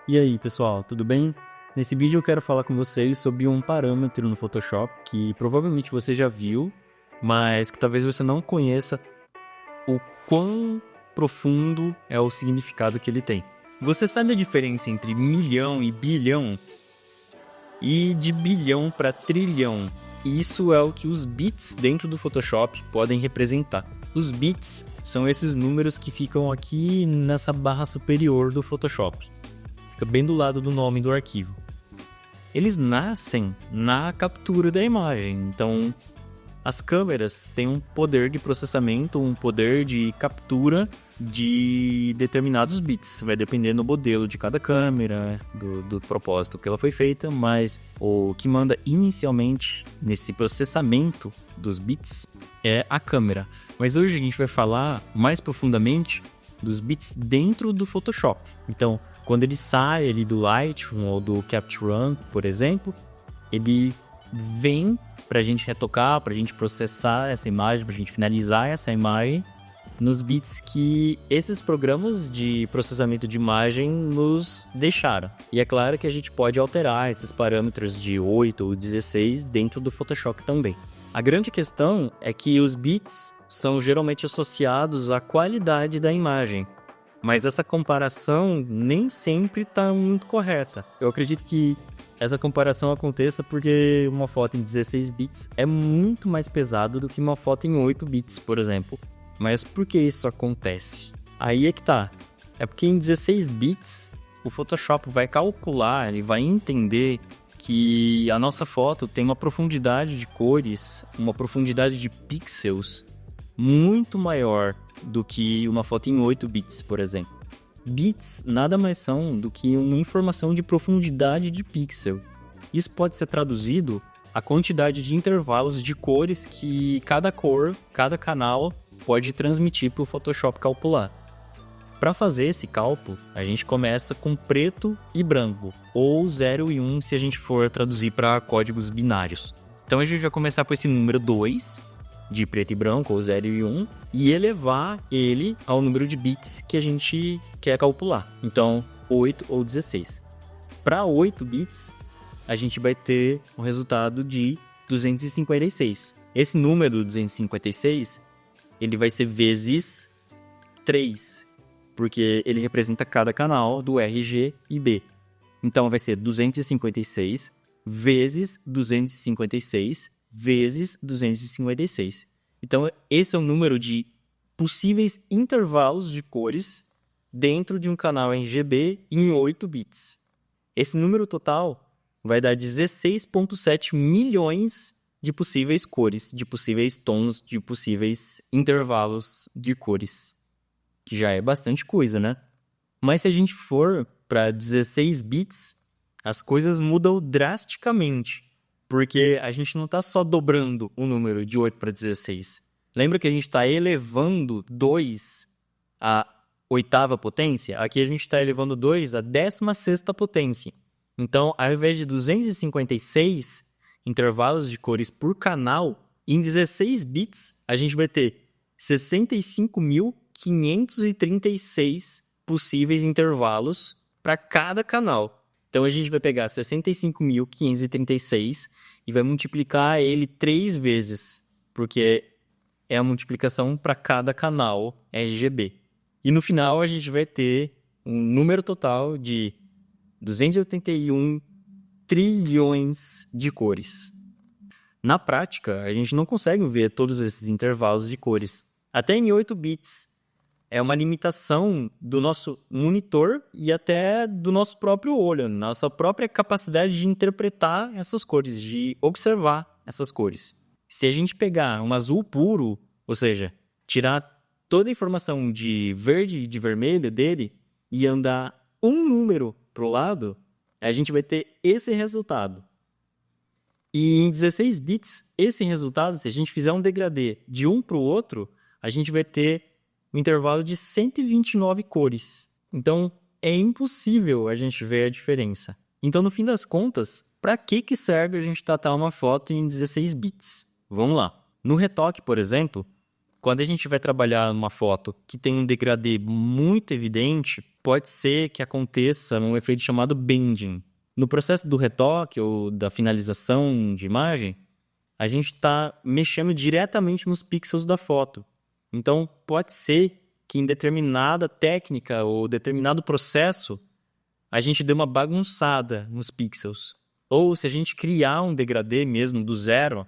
E aí, pessoal, tudo bem? Nesse vídeo eu quero falar com vocês sobre um parâmetro no Photoshop que provavelmente você já viu, mas que talvez você não conheça o quão profundo é o significado que ele tem. Você sabe a diferença entre milhão e bilhão? E de bilhão para trilhão? Isso é o que os bits dentro do Photoshop podem representar. Os bits são esses números que ficam aqui nessa barra superior do Photoshop. Fica bem do lado do nome do arquivo. Eles nascem na captura da imagem, então as câmeras têm um poder de processamento, um poder de captura de determinados bits. Vai depender do modelo de cada câmera, do propósito que ela foi feita, mas o que manda inicialmente nesse processamento dos bits é a câmera. Mas hoje a gente vai falar mais profundamente dos bits dentro do Photoshop. Então, quando ele sai ali do Lightroom ou do Capture One, por exemplo, ele vem para a gente retocar, para a gente processar essa imagem, para a gente finalizar essa imagem nos bits que esses programas de processamento de imagem nos deixaram. E é claro que a gente pode alterar esses parâmetros de 8 ou 16 dentro do Photoshop também. A grande questão é que os bits são geralmente associados à qualidade da imagem, mas essa comparação nem sempre está muito correta. Eu acredito que essa comparação aconteça porque uma foto em 16 bits é muito mais pesada do que uma foto em 8 bits, por exemplo. Mas por que isso acontece? Aí é que tá. É porque em 16 bits, o Photoshop vai calcular, ele vai entender que a nossa foto tem uma profundidade de cores, uma profundidade de pixels muito maior do que uma foto em 8 bits, por exemplo. Bits nada mais são do que uma informação de profundidade de pixel. Isso pode ser traduzido a quantidade de intervalos de cores que cada cor, cada canal pode transmitir para o Photoshop calcular. Para fazer esse cálculo, a gente começa com preto e branco, ou 0 e 1 se a gente for traduzir para códigos binários. Então a gente vai começar com esse número 2, de preto e branco, ou 0 e 1, e elevar ele ao número de bits que a gente quer calcular. Então, 8 ou 16. Para 8 bits, a gente vai ter um resultado de 256. Esse número 256, ele vai ser vezes 3, porque ele representa cada canal do R, G e B. Então, vai ser 256 vezes 256 vezes 256. Então, esse é o número de possíveis intervalos de cores dentro de um canal RGB em 8 bits. Esse número total vai dar 16,7 milhões de possíveis cores, de possíveis tons, de possíveis intervalos de cores. Que já é bastante coisa, né? Mas se a gente for para 16 bits, as coisas mudam drasticamente. Porque a gente não está só dobrando o número de 8 para 16. Lembra que a gente está elevando 2 à oitava potência? Aqui a gente está elevando 2 à 16ª potência. Então, ao invés de 256 intervalos de cores por canal, em 16 bits, a gente vai ter 65.536 possíveis intervalos para cada canal. Então, a gente vai pegar 65.536 e vai multiplicar ele 3 vezes, porque é a multiplicação para cada canal RGB. E no final, a gente vai ter um número total de 281 trilhões de cores. Na prática, a gente não consegue ver todos esses intervalos de cores. Até em 8 bits. É uma limitação do nosso monitor e até do nosso próprio olho, nossa própria capacidade de interpretar essas cores, de observar essas cores. Se a gente pegar um azul puro, ou seja, tirar toda a informação de verde e de vermelho dele e andar um número para o lado, a gente vai ter esse resultado. E em 16 bits, esse resultado, se a gente fizer um degradê de um para o outro, a gente vai ter um intervalo de 129 cores. Então, é impossível a gente ver a diferença. Então, no fim das contas, para que serve a gente tratar uma foto em 16 bits? Vamos lá. No retoque, por exemplo, quando a gente vai trabalhar numa foto que tem um degradê muito evidente, pode ser que aconteça um efeito chamado bending. No processo do retoque ou da finalização de imagem, a gente está mexendo diretamente nos pixels da foto. Então, pode ser que em determinada técnica ou determinado processo, a gente dê uma bagunçada nos pixels. Ou se a gente criar um degradê mesmo do zero,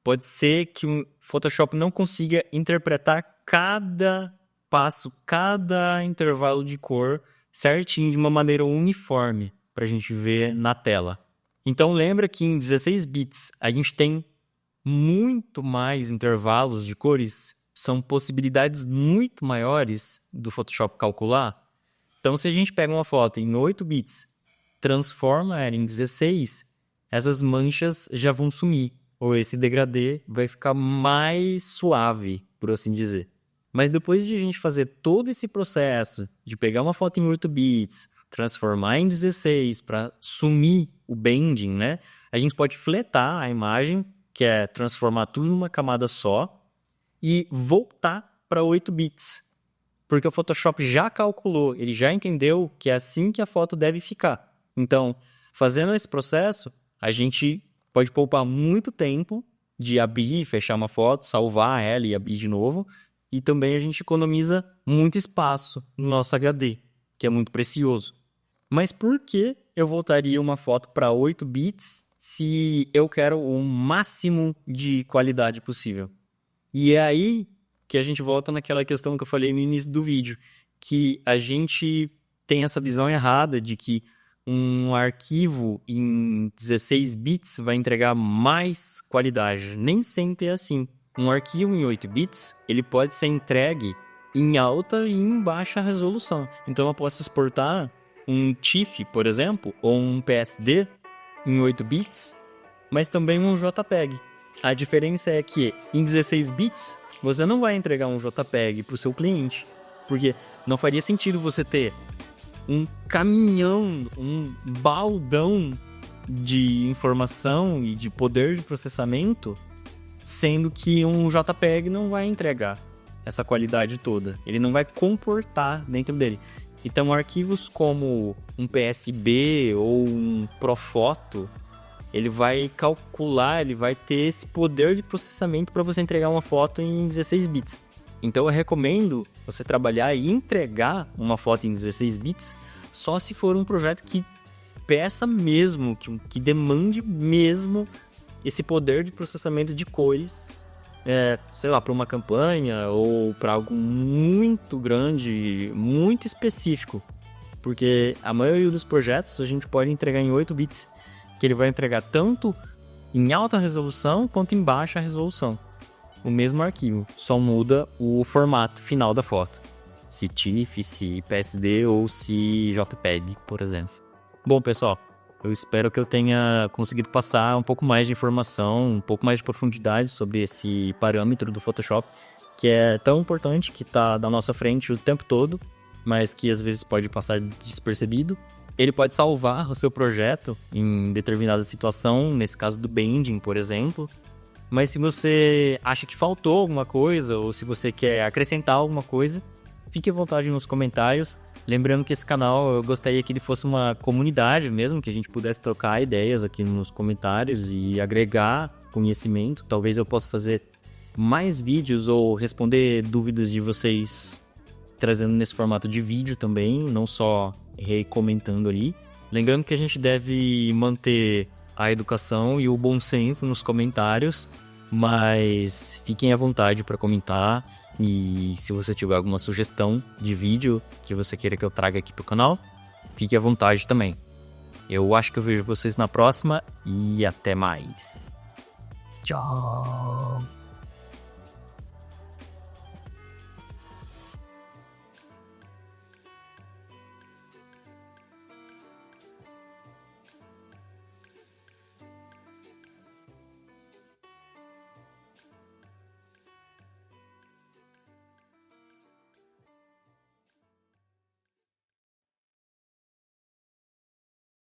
pode ser que o Photoshop não consiga interpretar cada passo, cada intervalo de cor certinho de uma maneira uniforme para a gente ver na tela. Então lembra que em 16 bits a gente tem muito mais intervalos de cores, são possibilidades muito maiores do Photoshop calcular. Então se a gente pega uma foto em 8 bits, transforma ela em 16, essas manchas já vão sumir, ou esse degradê vai ficar mais suave, por assim dizer. Mas depois de a gente fazer todo esse processo de pegar uma foto em 8 bits, transformar em 16 para sumir o bending, né? A gente pode fletar a imagem, que é transformar tudo numa camada só, e voltar para 8 bits. Porque o Photoshop já calculou, ele já entendeu que é assim que a foto deve ficar. Então, fazendo esse processo, a gente pode poupar muito tempo de abrir e fechar uma foto, salvar ela e abrir de novo. E também a gente economiza muito espaço no nosso HD, que é muito precioso. Mas por que eu voltaria uma foto para 8 bits se eu quero o máximo de qualidade possível? E é aí que a gente volta naquela questão que eu falei no início do vídeo, que a gente tem essa visão errada de que um arquivo em 16 bits vai entregar mais qualidade. Nem sempre é assim. Um arquivo em 8 bits, ele pode ser entregue em alta e em baixa resolução. Então eu posso exportar um TIFF, por exemplo, ou um PSD em 8 bits, mas também um JPEG. A diferença é que em 16 bits, você não vai entregar um JPEG para o seu cliente, porque não faria sentido você ter um caminhão, um baldão de informação e de poder de processamento, sendo que um JPEG não vai entregar essa qualidade toda. Ele não vai comportar dentro dele. Então, arquivos como um PSB ou um Profoto, ele vai calcular, ele vai ter esse poder de processamento para você entregar uma foto em 16 bits. Então, eu recomendo você trabalhar e entregar uma foto em 16 bits só se for um projeto que peça mesmo, que demande mesmo esse poder de processamento de cores, sei lá, para uma campanha ou para algo muito grande, muito específico. Porque a maioria dos projetos a gente pode entregar em 8 bits, que ele vai entregar tanto em alta resolução quanto em baixa resolução. O mesmo arquivo, só muda o formato final da foto. Se TIFF, se PSD ou se JPEG, por exemplo. Bom, pessoal, eu espero que eu tenha conseguido passar um pouco mais de informação, um pouco mais de profundidade sobre esse parâmetro do Photoshop, que é tão importante, que está na nossa frente o tempo todo, mas que às vezes pode passar despercebido. Ele pode salvar o seu projeto em determinada situação, nesse caso do bending, por exemplo. Mas se você acha que faltou alguma coisa, ou se você quer acrescentar alguma coisa, fique à vontade nos comentários. Lembrando que esse canal, eu gostaria que ele fosse uma comunidade mesmo, que a gente pudesse trocar ideias aqui nos comentários e agregar conhecimento. Talvez eu possa fazer mais vídeos ou responder dúvidas de vocês trazendo nesse formato de vídeo também, não só recomentando ali. Lembrando que a gente deve manter a educação e o bom senso nos comentários, mas fiquem à vontade para comentar. E se você tiver alguma sugestão de vídeo que você queira que eu traga aqui pro canal, fique à vontade também. Eu acho que eu vejo vocês na próxima e até mais. Tchau!